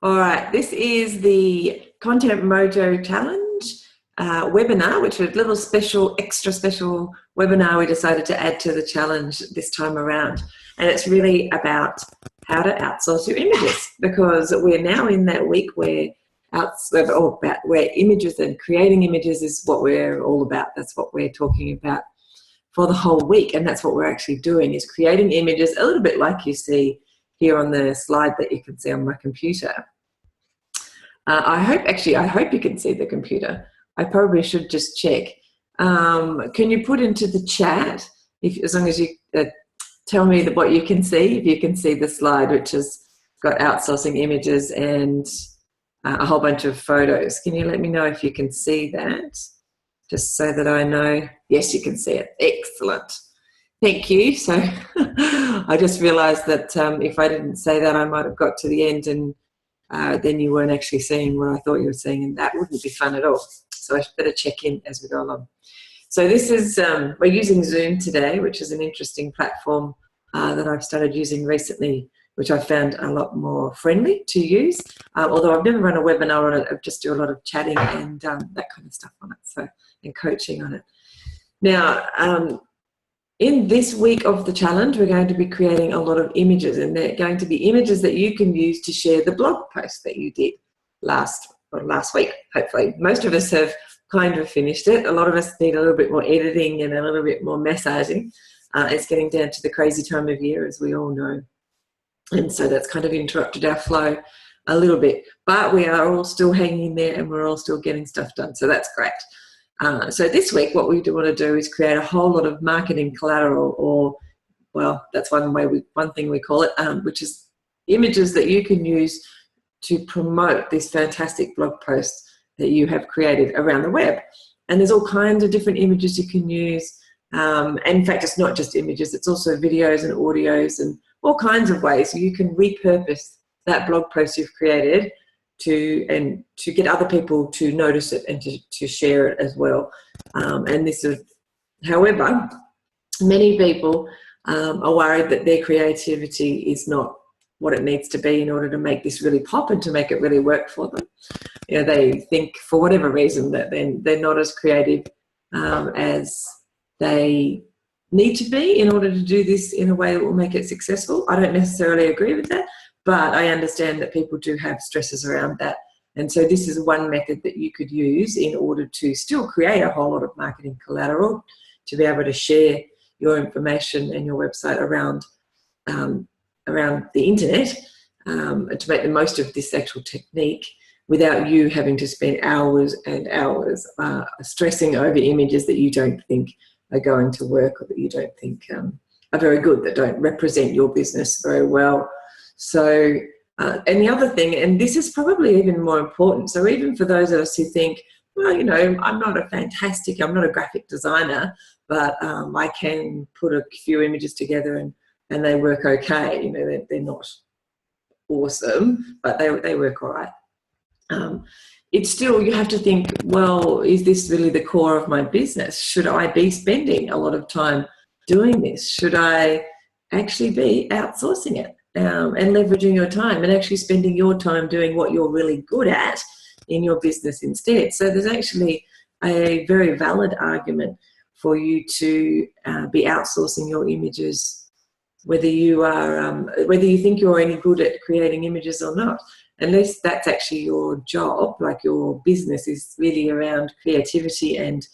All right, this is the Content Mojo Challenge webinar, which is a little extra special webinar we decided to add to the challenge this time around. And it's really about how to outsource your images, because we're now in that week where images and creating images is what we're all about. That's what we're talking about for the whole week, and that's what we're actually doing, is creating images, a little bit like you see here on the slide that you can see on my computer. I hope you can see the computer. I probably should just check. Can you put into the chat, as long as you tell me what you can see, if you can see the slide, which has got outsourcing images and a whole bunch of photos. Can you let me know if you can see that? Just so that I know. Yes, you can see it. Excellent. Thank you. So I just realised that if I didn't say that, I might have got to the end and then you weren't actually seeing what I thought you were seeing, and that wouldn't be fun at all. So I better check in as we go along. So this is, we're using Zoom today, which is an interesting platform that I've started using recently, which I found a lot more friendly to use. Although I've never run a webinar on it, I just do a lot of chatting and that kind of stuff on it, so, and coaching on it. Now, in this week of the challenge, we're going to be creating a lot of images, and they're going to be images that you can use to share the blog post that you did last week, hopefully. Most of us have kind of finished it. A lot of us need a little bit more editing and a little bit more massaging. It's getting down to the crazy time of year, as we all know. And so that's kind of interrupted our flow a little bit. But we are all still hanging in there and we're all still getting stuff done. So that's great. So this week, what we do want to do is create a whole lot of marketing collateral, or, well, that's one thing we call it, which is images that you can use to promote this fantastic blog post that you have created around the web. And there's all kinds of different images you can use. And in fact, it's not just images, it's also videos and audios and all kinds of ways you can repurpose that blog post you've created to get other people to notice it and to share it as well. And this is, however, many people are worried that their creativity is not what it needs to be in order to make this really pop and to make it really work for them. You know, they think for whatever reason that they're not as creative as they need to be in order to do this in a way that will make it successful. I don't necessarily agree with that, but I understand that people do have stresses around that. And so this is one method that you could use in order to still create a whole lot of marketing collateral, to be able to share your information and your website around the internet, and to make the most of this actual technique without you having to spend hours and hours stressing over images that you don't think are going to work, or that you don't think are very good, that don't represent your business very well. So, and the other thing, and this is probably even more important, so even for those of us who think, well, you know, I'm not a graphic designer, but I can put a few images together and they work okay. You know, they're not awesome, but they work all right. It's still, you have to think, well, is this really the core of my business? Should I be spending a lot of time doing this? Should I actually be outsourcing it and leveraging your time and actually spending your time doing what you're really good at in your business instead? So there's actually a very valid argument for you to be outsourcing your images, whether you think you're any good at creating images or not. Unless that's actually your job, like your business is really around creativity and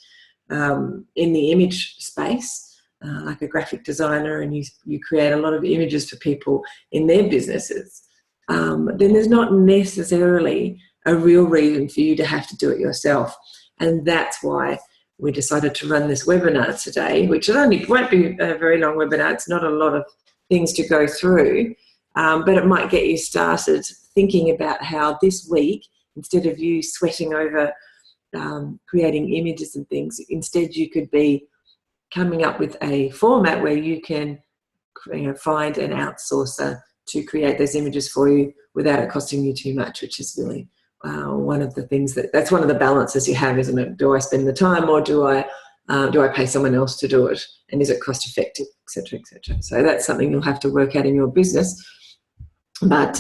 in the image space, like a graphic designer, and you create a lot of images for people in their businesses, then there's not necessarily a real reason for you to have to do it yourself. And that's why we decided to run this webinar today, which won't be a very long webinar. It's not a lot of things to go through, but it might get you started thinking about how this week, instead of you sweating over creating images and things, instead you could be coming up with a format where you can, you know, find an outsourcer to create those images for you without it costing you too much, which is really one of the things that's one of the balances you have, isn't it? Do I spend the time, or do I pay someone else to do it? And is it cost effective, et cetera, et cetera? So that's something you'll have to work out in your business. But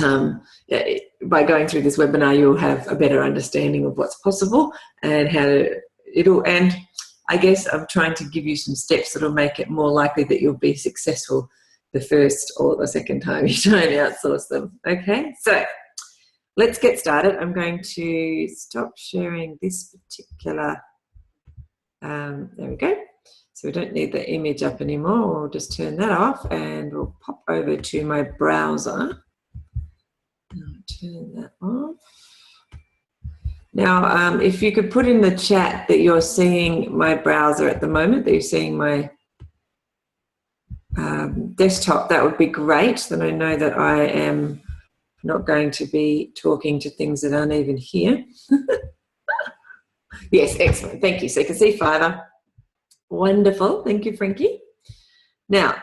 yeah, by going through this webinar, you'll have a better understanding of what's possible and how to, and I guess I'm trying to give you some steps that will make it more likely that you'll be successful the first or the second time you try and outsource them. Okay, so let's get started. I'm going to stop sharing this particular, there we go. So we don't need the image up anymore. We'll just turn that off and we'll pop over to my browser. I'll turn that off. Now, if you could put in the chat that you're seeing my browser at the moment, that you're seeing my desktop, that would be great. Then I know that I am not going to be talking to things that aren't even here. Yes, excellent. Thank you. So you can see Fiverr. Wonderful. Thank you, Frankie. Now,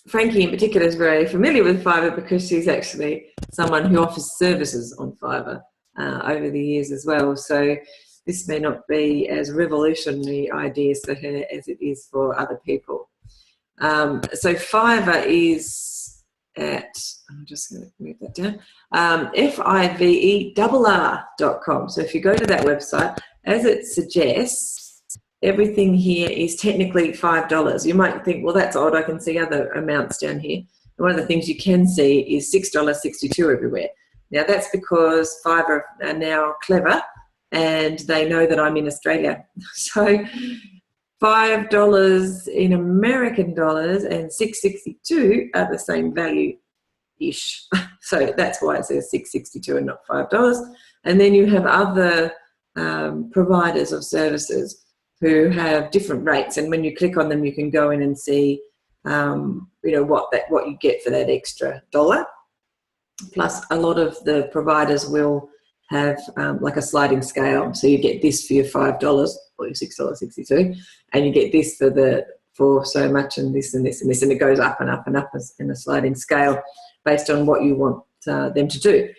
Frankie in particular is very familiar with Fiverr because she's actually someone who offers services on Fiverr over the years as well. So this may not be as revolutionary ideas for her as it is for other people. So Fiverr is at, I'm just going to move that down, fiverr.com. So if you go to that website, as it suggests, everything here is technically $5. You might think, well, that's odd. I can see other amounts down here. And one of the things you can see is $6.62 everywhere. Now, that's because Fiverr are now clever and they know that I'm in Australia. So $5 in American dollars and $6.62 are the same value-ish. So that's why it says $6.62 and not $5. And then you have other providers of services who have different rates, and when you click on them, you can go in and see, you know, what you get for that extra dollar. Plus, a lot of the providers will have like a sliding scale, so you get this for your $5 or your $6.62, and you get this for so much, and this and this and this, and it goes up and up and up in a sliding scale based on what you want them to do.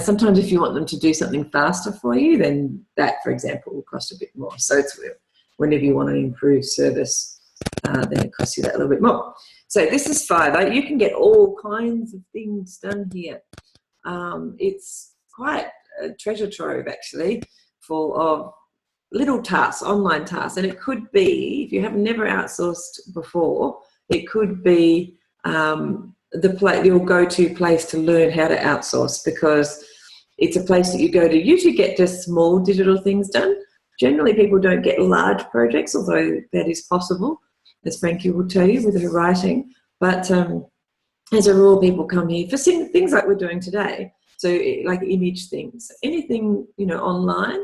Sometimes, if you want them to do something faster for you, then that, for example, will cost a bit more. So it's whenever you want to improve service, then it costs you that a little bit more. So this is Fiverr. You can get all kinds of things done here. It's quite a treasure trove, actually, full of little tasks, online tasks. And it could be, if you have never outsourced before, it could be your go-to place to learn how to outsource, because it's a place that you go to usually get just small digital things done. Generally, people don't get large projects, although that is possible, as Frankie will tell you with her writing. But as a rule, people come here for things like we're doing today. So like image things, anything, you know, online.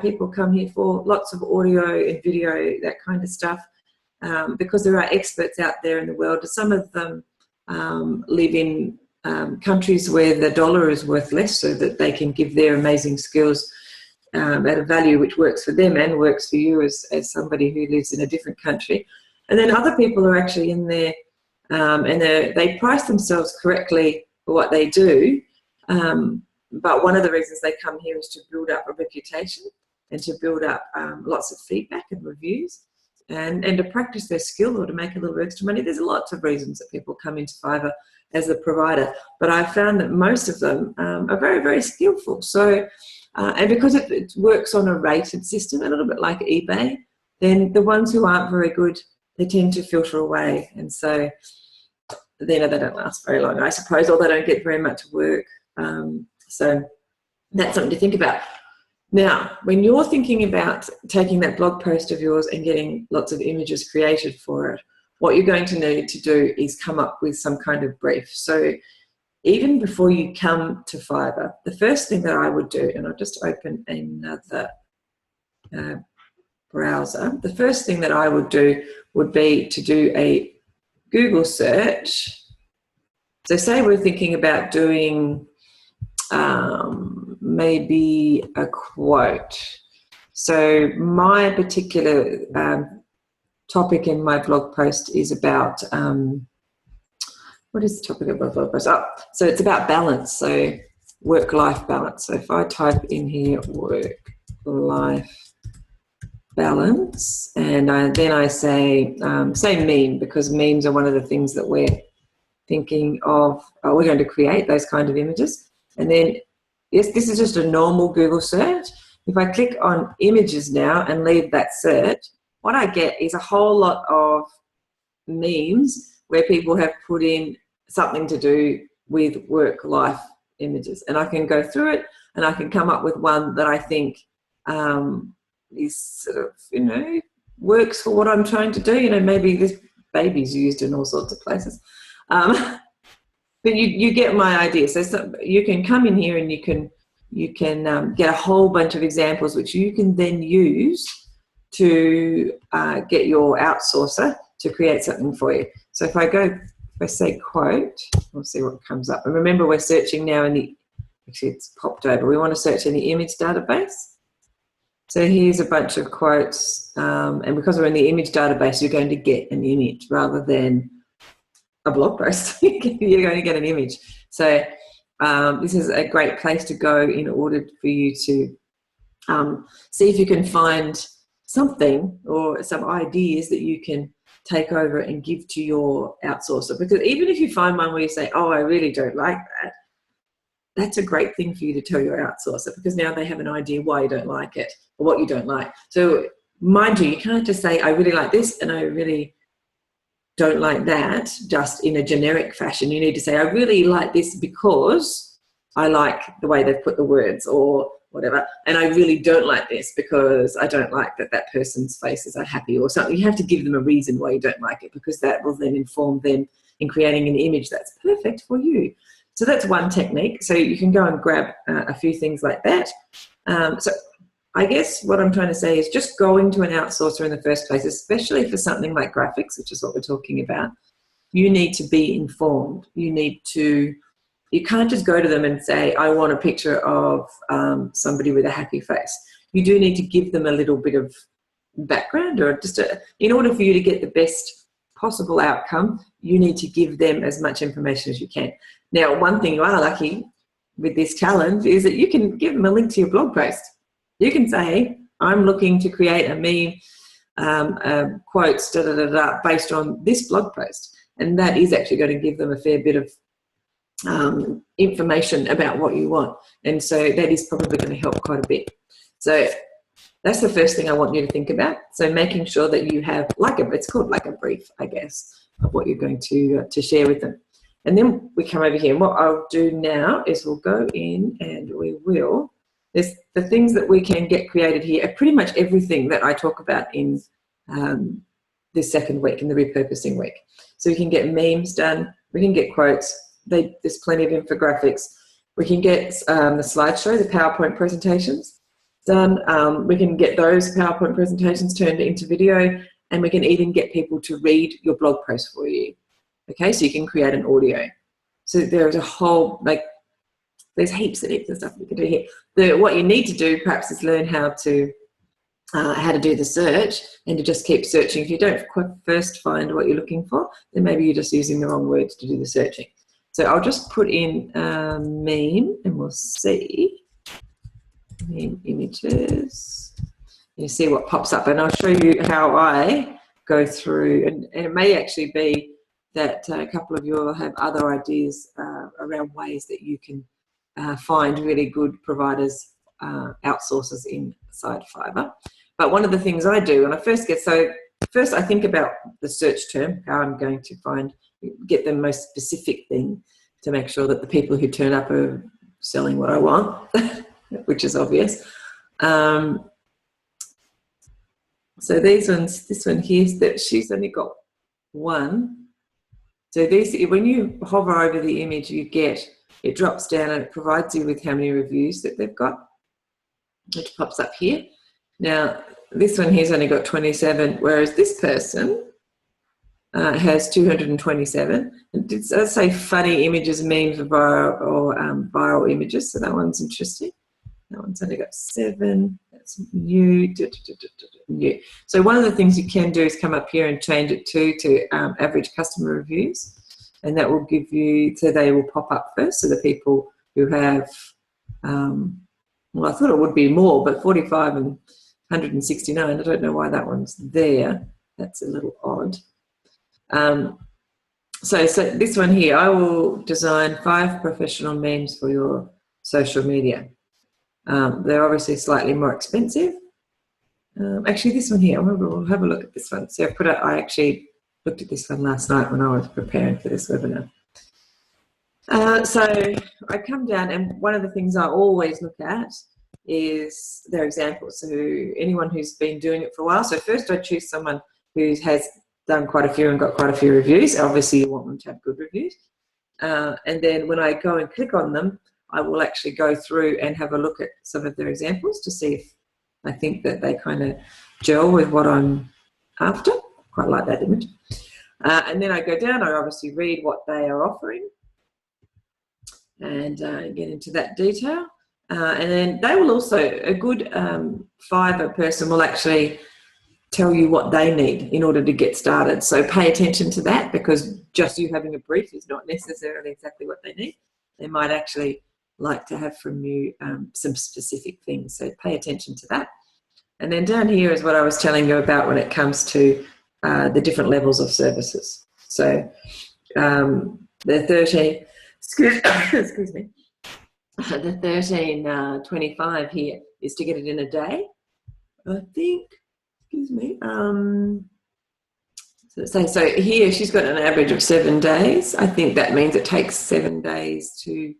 People come here for lots of audio and video, that kind of stuff, because there are experts out there in the world. Some of them live in countries where the dollar is worth less, so that they can give their amazing skills at a value which works for them and works for you as somebody who lives in a different country. And then other people are actually in there and they price themselves correctly for what they do. But one of the reasons they come here is to build up a reputation and to build up lots of feedback and reviews and to practice their skill or to make a little extra money. There's lots of reasons that people come into Fiverr as a provider, but I found that most of them are very, very skillful. So, and because it works on a rated system, a little bit like eBay, then the ones who aren't very good, they tend to filter away. And so, they don't last very long, I suppose, or they don't get very much work. So that's something to think about. Now, when you're thinking about taking that blog post of yours and getting lots of images created for it, what you're going to need to do is come up with some kind of brief. So even before you come to Fiverr, the first thing that I would do, and I'll just open another browser, the first thing that I would do would be to do a Google search. So say we're thinking about doing maybe a quote. So my particular topic in my blog post is about, what is the topic of my blog post? Oh, so it's about balance, so work-life balance. So if I type in here work-life balance, and then I say meme, because memes are one of the things that we're thinking of, oh, we're going to create those kind of images. And then, yes, this is just a normal Google search. If I click on images now and leave that search, what I get is a whole lot of memes where people have put in something to do with work-life images. And I can go through it and I can come up with one that I think is sort of, you know, works for what I'm trying to do. You know, maybe this baby's used in all sorts of places. But you get my idea. So you can come in here and you can get a whole bunch of examples which you can then use to get your outsourcer to create something for you. So if I say quote, we'll see what comes up. And remember, we're searching now actually it's popped over. We want to search in the image database. So here's a bunch of quotes, and because we're in the image database, you're going to get an image rather than a blog post. You're going to get an image. So this is a great place to go in order for you to see if you can find something or some ideas that you can take over and give to your outsourcer. Because even if you find one where you say, oh, I really don't like that, that's a great thing for you to tell your outsourcer, because now they have an idea why you don't like it or what you don't like. So mind you can't just say, I really like this and I really don't like that, just in a generic fashion. You need to say, I really like this because I like the way they've put the words or whatever, and I really don't like this because I don't like that person's faces are happy or something. You have to give them a reason why you don't like it, because that will then inform them in creating an image that's perfect for you. So that's one technique. So you can go and grab a few things like that. So I guess what I'm trying to say is just going to an outsourcer in the first place, especially for something like graphics, which is what we're talking about, you need to be informed. You can't just go to them and say, I want a picture of somebody with a happy face. You do need to give them a little bit of background, or in order for you to get the best possible outcome, you need to give them as much information as you can. Now, one thing you are lucky with this challenge is that you can give them a link to your blog post. You can say, I'm looking to create a meme, quotes, based on this blog post. And that is actually going to give them a fair bit of information about what you want. And so that is probably going to help quite a bit. So that's the first thing I want you to think about. So making sure that you have it's called like a brief, I guess, of what you're going to share with them. And then we come over here, and what I'll do now is we'll go in and there's the things that we can get created here are pretty much everything that I talk about in this second week, in the repurposing week. So we can get memes done, we can get quotes, there's plenty of infographics, we can get the slideshow, the PowerPoint presentations done, we can get those PowerPoint presentations turned into video, and we can even get people to read your blog post for you. Okay, so you can create an audio. So there's a whole, there's heaps of stuff we can do here. What you need to do perhaps is learn how to do the search, and to just keep searching. If you don't first find what you're looking for, then maybe you're just using the wrong words to do the searching. So I'll just put in meme, and we'll see meme images. You see what pops up, and I'll show you how I go through, and it may actually be that a couple of you will have other ideas around ways that you can find really good providers, outsourcers inside Fiverr. But one of the things I do when I first I think about the search term, how I'm going to get the most specific thing to make sure that the people who turn up are selling what I want, which is obvious. So this one here, she's only got one. So when you hover over the image, it drops down and it provides you with how many reviews that they've got, which pops up here. Now, this one here's only got 27, whereas this person has 227. And it does say funny images, memes, or viral images, so that one's interesting. That one's only got 7. That's new. New. So one of the things you can do is come up here and change it to average customer reviews, and that will give you, so they will pop up first. So the people who have, well, I thought it would be more, but 45 and 169. I don't know why that one's there. That's a little odd. So this one here, I will design 5 professional memes for your social media. They're obviously slightly more expensive. Actually, this one here, we'll have a look at this one. So I actually looked at this one last night when I was preparing for this webinar. So I come down, and one of the things I always look at is their examples. So anyone who's been doing it for a while. So first I choose someone who has done quite a few and got quite a few reviews. Obviously you want them to have good reviews. And then when I go and click on them, I will actually go through and have a look at some of their examples to see if I think that they kind of gel with what I'm after. Quite like that image. And then I go down, I obviously read what they are offering and get into that detail. And then they will also, a good Fiverr person will actually tell you what they need in order to get started. So pay attention to that, because just you having a brief is not necessarily exactly what they need. They might actually like to have from you some specific things. So pay attention to that. And then down here is what I was telling you about when it comes to the different levels of services. So the 13, excuse me, the 13.25 here is to get it in a day, I think. Excuse me. So here she's got an average of 7 days. I think that means it takes 7 days to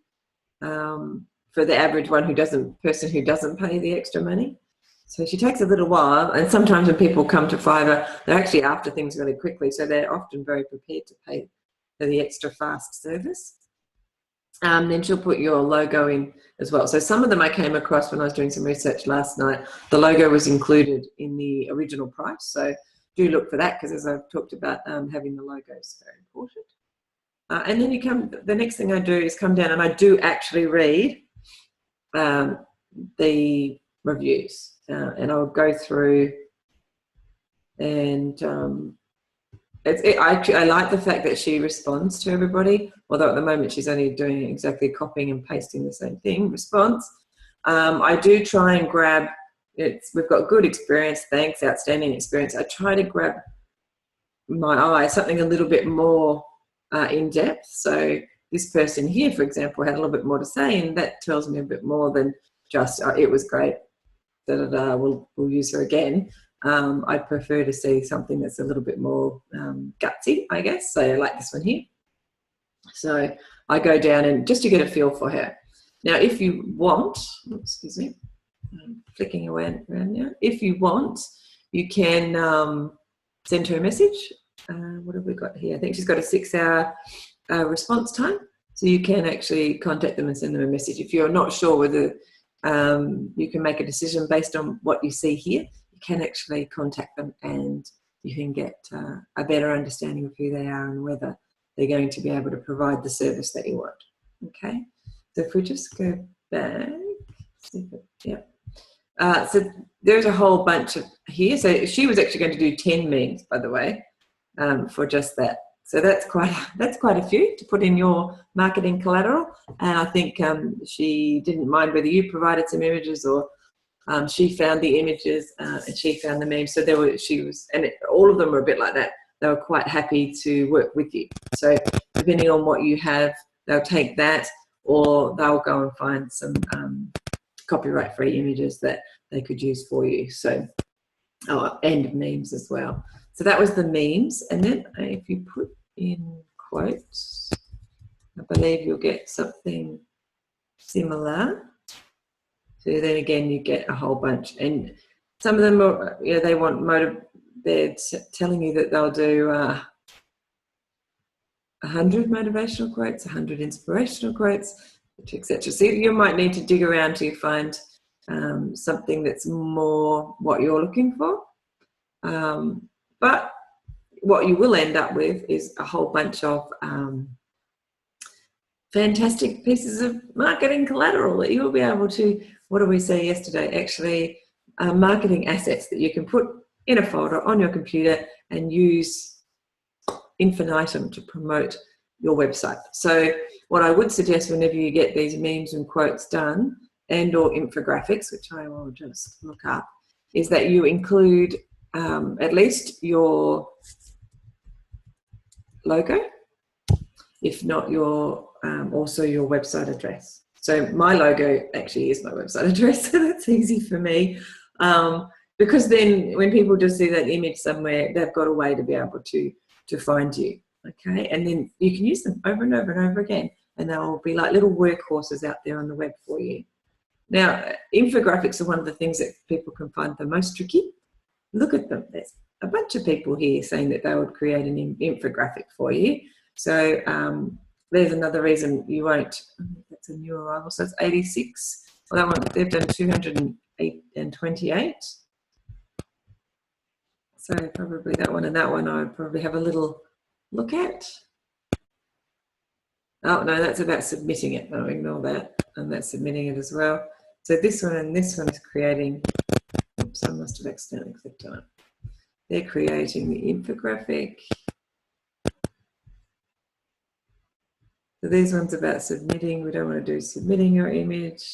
for the average person who doesn't pay the extra money. So she takes a little while, and sometimes when people come to Fiverr, they're actually after things really quickly, so they're often very prepared to pay for the extra fast service. Then she'll put your logo in as well. So some of them I came across when I was doing some research last night. The logo was included in the original price, so do look for that, because as I've talked about, having the logo is very important. And then the next thing I do is come down and I do actually read the reviews, and I'll go through and I like the fact that she responds to everybody, although at the moment she's only doing exactly copying and pasting the same thing, response. I do try and grab, we've got good experience, thanks, outstanding experience. I try to grab my eye something a little bit more in depth. So this person here, for example, had a little bit more to say, and that tells me a bit more than just, it was great, we'll use her again. I'd prefer to see something that's a little bit more gutsy, I guess. So I like this one here. So I go down and just to get a feel for her. Now, if you want, excuse me, I'm flicking around now. If you want, you can send her a message. What have we got here? I think she's got a 6-hour response time. So you can actually contact them and send them a message. If you're not sure whether you can make a decision based on what you see here, you can actually contact them and you can get a better understanding of who they are and whether they're going to be able to provide the service that you want. Okay, so if we just go back, so there's a whole bunch of here. So she was actually going to do 10 memes, by the way, for just that. So that's quite a few to put in your marketing collateral. And I think she didn't mind whether you provided some images or she found the images and she found the memes. So all of them were a bit like that. They were quite happy to work with you. So depending on what you have, they'll take that, or they'll go and find some copyright-free images that they could use for you. So, and memes as well. So that was the memes. And then if you put in quotes, I believe you'll get something similar. So then again, you get a whole bunch. And some of them are, they want they're telling you that they'll do 100 motivational quotes, 100 inspirational quotes, etc. So you might need to dig around to find something that's more what you're looking for. But what you will end up with is a whole bunch of fantastic pieces of marketing collateral that you'll be able to, what did we say yesterday? Actually, marketing assets that you can put in a folder on your computer and use infinitum to promote your website. So what I would suggest whenever you get these memes and quotes done and or infographics, which I will just look up, is that you include at least your logo if not your also your website address. So my logo actually is my website address, so that's easy for me. Because then when people just see that image somewhere, they've got a way to be able to find you, okay? And then you can use them over and over and over again, and they'll be like little workhorses out there on the web for you. Now, infographics are one of the things that people can find the most tricky. Look at them. There's a bunch of people here saying that they would create an infographic for you. So there's another reason you won't. That's a new arrival, so it's 86. Well, that one, they've done 228. So probably that one and that one I would probably have a little look at. Oh, no, that's about submitting it. No, ignore that. And that's submitting it as well. So this one and this one is creating, oops, I must have accidentally clicked on it. They're creating the infographic. So these ones about submitting. We don't want to do submitting your image.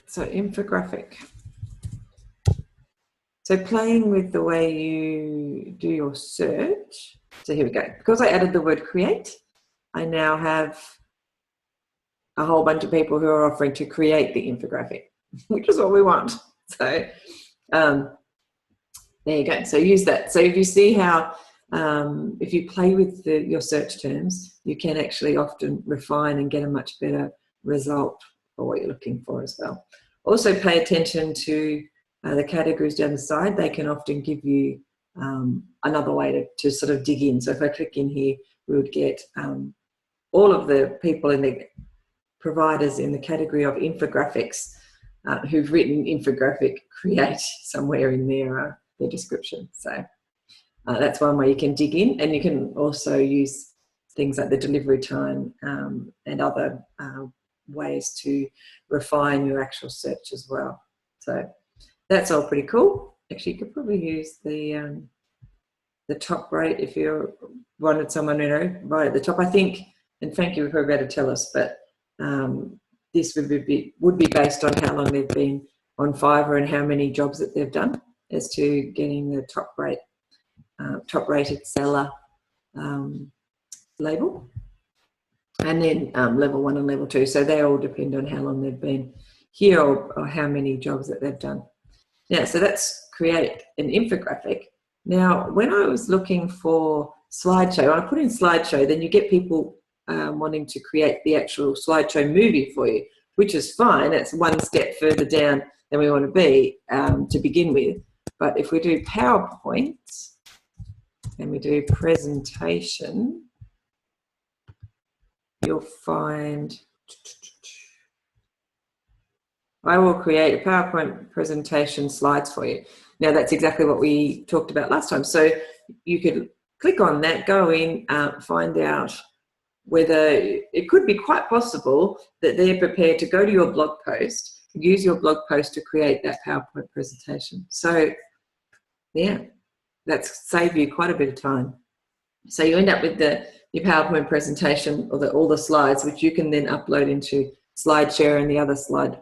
So infographic. So playing with the way you do your search. So here we go. Because I added the word create, I now have a whole bunch of people who are offering to create the infographic, which is what we want. So there you go. So use that. So if you see how, if you play with your search terms, you can actually often refine and get a much better result for what you're looking for as well. Also pay attention to the categories down the side. They can often give you another way to sort of dig in. So if I click in here, we would get all of the people in the providers in the category of infographics who've written infographic create somewhere in their description. So that's one way you can dig in, and you can also use things like the delivery time and other ways to refine your actual search as well. So that's all pretty cool. Actually, you could probably use the top rate if you wanted someone, you know, right at the top. I think, and thank you for better tell us, but this would be based on how long they've been on Fiverr and how many jobs that they've done as to getting the top rated seller label. And then level 1 and level 2. So they all depend on how long they've been here or how many jobs that they've done. Yeah, so that's create an infographic. Now, when I was looking for slideshow, when I put in slideshow, then you get people wanting to create the actual slideshow movie for you, which is fine. That's one step further down than we want to be to begin with. But if we do PowerPoint and we do presentation, you'll find I will create a PowerPoint presentation slides for you. Now that's exactly what we talked about last time. So you could click on that, go in, find out whether it could be quite possible that they're prepared to go to your blog post, use your blog post to create that PowerPoint presentation. So yeah, that's saved you quite a bit of time. So you end up with your PowerPoint presentation or all the slides, which you can then upload into SlideShare and the other slide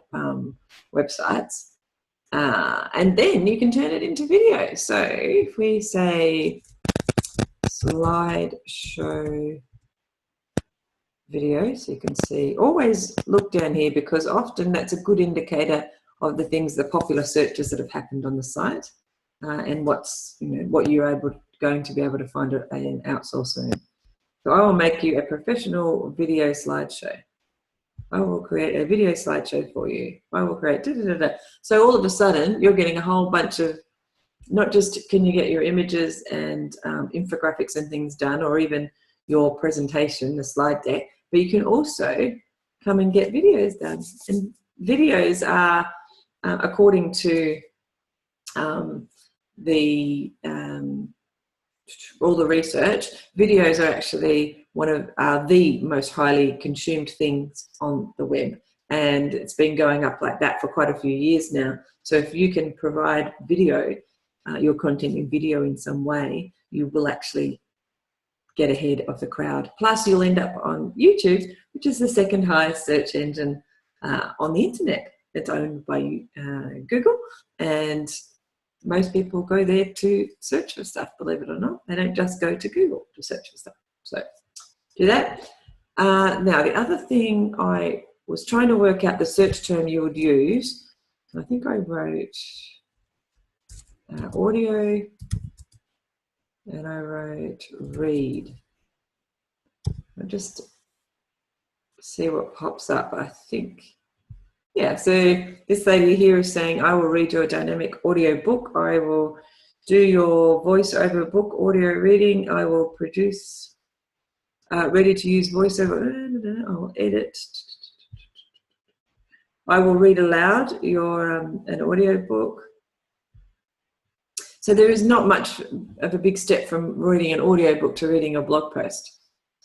websites. And then you can turn it into video. So if we say slideshow video, so you can see, always look down here because often that's a good indicator of the things, the popular searches that have happened on the site and what's, you know, what you're going to be able to find an outsourcer in. So I will make you a professional video slideshow. I will create a video slideshow for you. I will create da-da-da-da. So all of a sudden, you're getting a whole bunch of, not just can you get your images and infographics and things done, or even your presentation, the slide deck, but you can also come and get videos done. And videos are, according to all the research, videos are actually one of the most highly consumed things on the web, and it's been going up like that for quite a few years now. So if you can provide video, your content in video in some way, you will actually get ahead of the crowd. Plus you'll end up on YouTube, which is the second highest search engine on the internet. It's owned by Google, and most people go there to search for stuff, believe it or not. They don't just go to Google to search for stuff. So do that. Now, the other thing, I was trying to work out the search term you would use. I think I wrote audio and I wrote read. I'll just see what pops up. I think, yeah, so this lady here is saying, I will read your dynamic audio book. I will do your voiceover book audio reading. I will produce ready to use voiceover. I'll edit. I will read aloud your an audio book. So there is not much of a big step from reading an audio book to reading a blog post.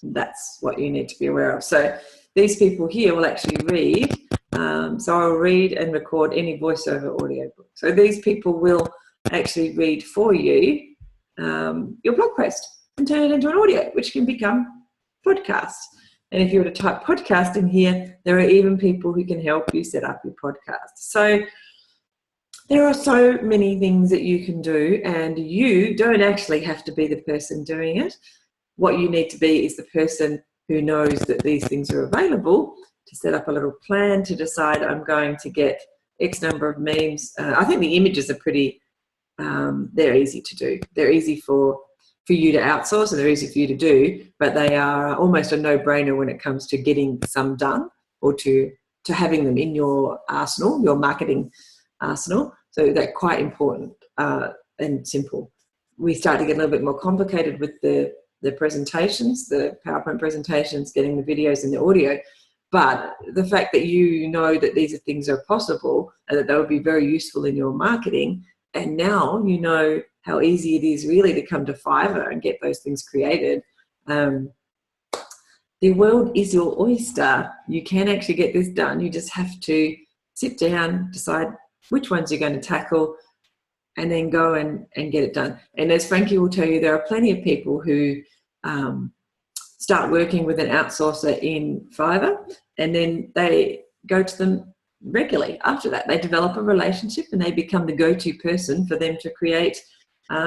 That's what you need to be aware of. So these people here will actually read. So I'll read and record any voiceover audio book. So these people will actually read for you your blog post and turn it into an audio, which can become podcast. And if you were to type podcast in here, there are even people who can help you set up your podcast. So there are so many things that you can do, and you don't actually have to be the person doing it. What you need to be is the person who knows that these things are available, to set up a little plan, to decide I'm going to get X number of memes. I think the images are pretty, they're easy to do. They're easy for you to outsource, and they're easy for you to do, but they are almost a no-brainer when it comes to getting some done, or to having them in your arsenal, your marketing arsenal. So they're quite important and simple. We start to get a little bit more complicated with the presentations, the PowerPoint presentations, getting the videos and the audio. But the fact that you know that these are things are possible and that they would be very useful in your marketing, and now you know how easy it is really to come to Fiverr and get those things created. The world is your oyster. You can actually get this done. You just have to sit down, decide which ones you're going to tackle, and then go and get it done. And as Frankie will tell you, there are plenty of people who start working with an outsourcer in Fiverr, and then they go to them regularly after that. They develop a relationship and they become the go-to person for them to create,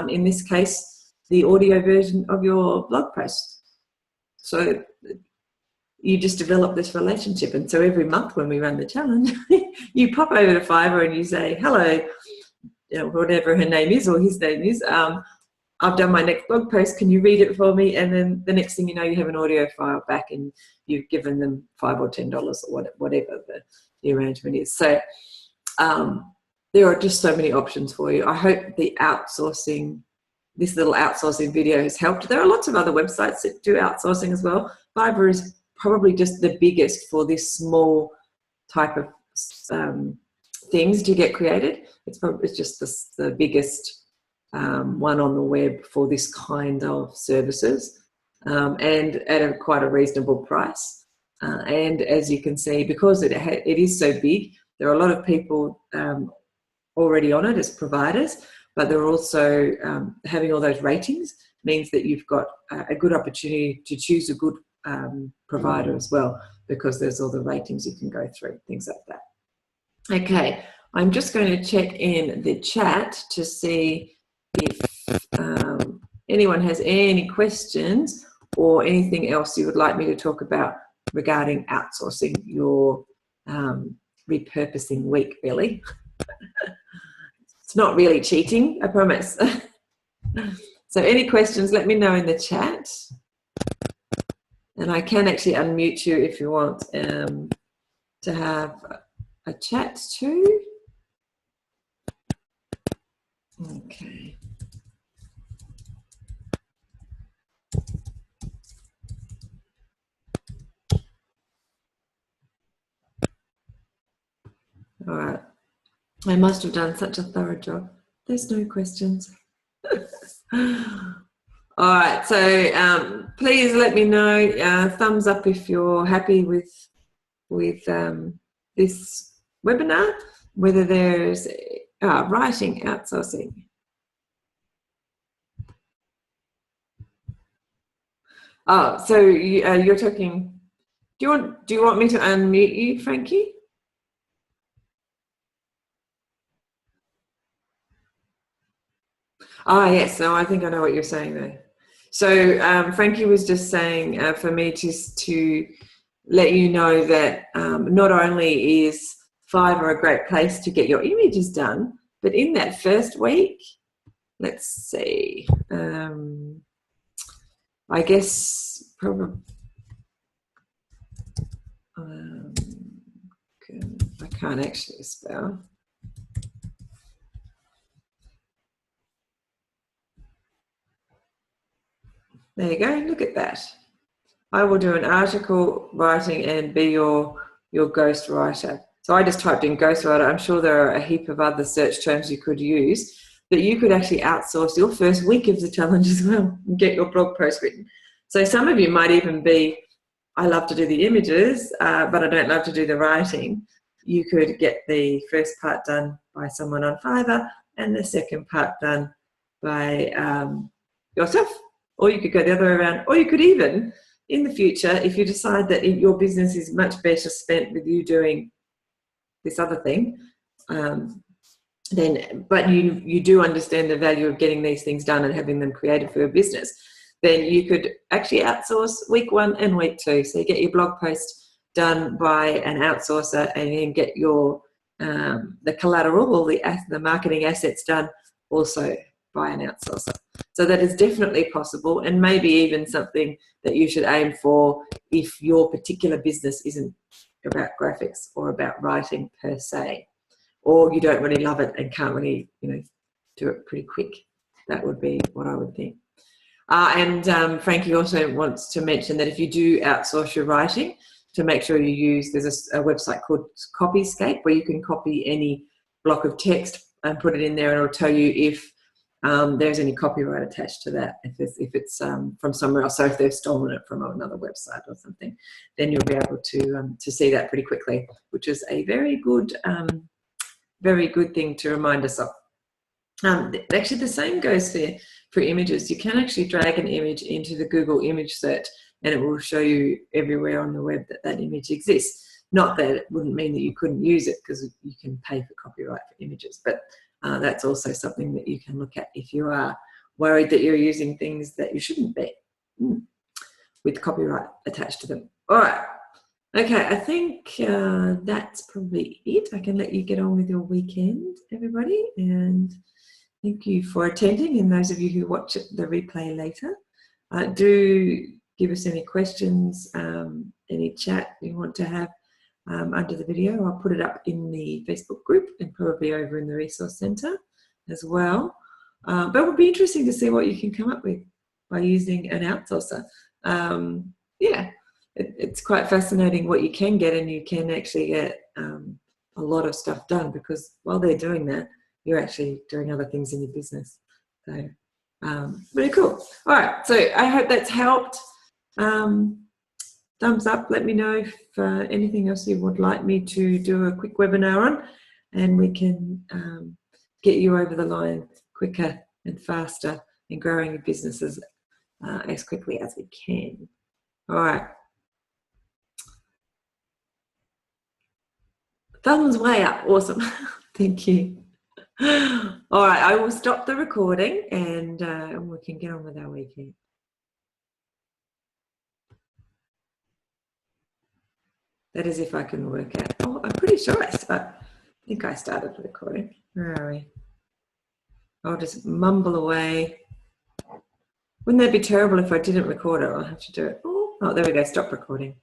in this case, the audio version of your blog post. So you just develop this relationship. And so every month when we run the challenge, you pop over to Fiverr and you say, hello, you know, whatever her name is or his name is, I've done my next blog post, can you read it for me? And then the next thing you know, you have an audio file back and you've given them $5 or $10 or whatever the arrangement is. So there are just so many options for you. I hope the outsourcing, this little outsourcing video has helped. There are lots of other websites that do outsourcing as well. Fiverr is probably just the biggest for this small type of things to get created. It's just the biggest one on the web for this kind of services, and at quite a reasonable price. And as you can see, because it is so big, there are a lot of people already on it as providers, but they're also having all those ratings means that you've got a good opportunity to choose a good provider as well, because there's all the ratings you can go through, things like that. Okay, I'm just going to check in the chat to see if anyone has any questions or anything else you would like me to talk about regarding outsourcing your repurposing week, really. It's not really cheating, I promise. So any questions, let me know in the chat. And I can actually unmute you if you want to have a chat too. Okay. All right. I must have done such a thorough job. There's no questions. All right. So please let me know. Thumbs up if you're happy with this webinar. Whether there's writing outsourcing. Oh, so you're talking. Do you want me to unmute you, Frankie? Ah, yes. No, I think I know what you're saying there. So Frankie was just saying for me to let you know that not only is Fiverr a great place to get your images done, but in that first week, let's see, I guess probably, I can't actually spell. There you go, look at that. I will do an article writing and be your ghost writer. So I just typed in ghostwriter. I'm sure there are a heap of other search terms you could use, but you could actually outsource your first week of the challenge as well and get your blog post written. So some of you might even be, I love to do the images, but I don't love to do the writing. You could get the first part done by someone on Fiverr and the second part done by yourself. Or you could go the other way around, or you could even, in the future, if you decide that your business is much better spent with you doing this other thing, but you do understand the value of getting these things done and having them created for your business, then you could actually outsource week 1 and week 2. So you get your blog post done by an outsourcer and then get your the collateral or the marketing assets done also by an outsourcer. So that is definitely possible, and maybe even something that you should aim for if your particular business isn't about graphics or about writing per se, or you don't really love it and can't really, do it pretty quick. That would be what I would think. And Frankie also wants to mention that if you do outsource your writing, to make sure you use, there's a website called Copyscape where you can copy any block of text and put it in there, and it'll tell you if there's any copyright attached to that, if it's from somewhere else. So if they've stolen it from another website or something, then you'll be able to see that pretty quickly, which is a very good thing to remind us of. Actually, the same goes for images. You can actually drag an image into the Google image search, and it will show you everywhere on the web that image exists. Not that it wouldn't mean that you couldn't use it, because you can pay for copyright for images, but that's also something that you can look at if you are worried that you're using things that you shouldn't be with copyright attached to them. All right. Okay, I think that's probably it. I can let you get on with your weekend, everybody, and thank you for attending, and those of you who watch the replay later. Do give us any questions, any chat you want to have under the video. I'll put it up in the Facebook group and probably over in the Resource Centre as well. But it would be interesting to see what you can come up with by using an outsourcer. Yeah, it's quite fascinating what you can get, and you can actually get a lot of stuff done, because while they're doing that, you're actually doing other things in your business. So really cool. All right, so I hope that's helped. Thumbs up, let me know if anything else you would like me to do a quick webinar on, and we can get you over the line quicker and faster and growing your businesses as quickly as we can. All right. Thumbs way up, awesome. Thank you. All right, I will stop the recording and we can get on with our weekend. That is if I can work out. Oh, I'm pretty sure I think I started the recording. Where are we? I'll just mumble away. Wouldn't that be terrible if I didn't record it? I'll have to do it. Oh, there we go. Stop recording.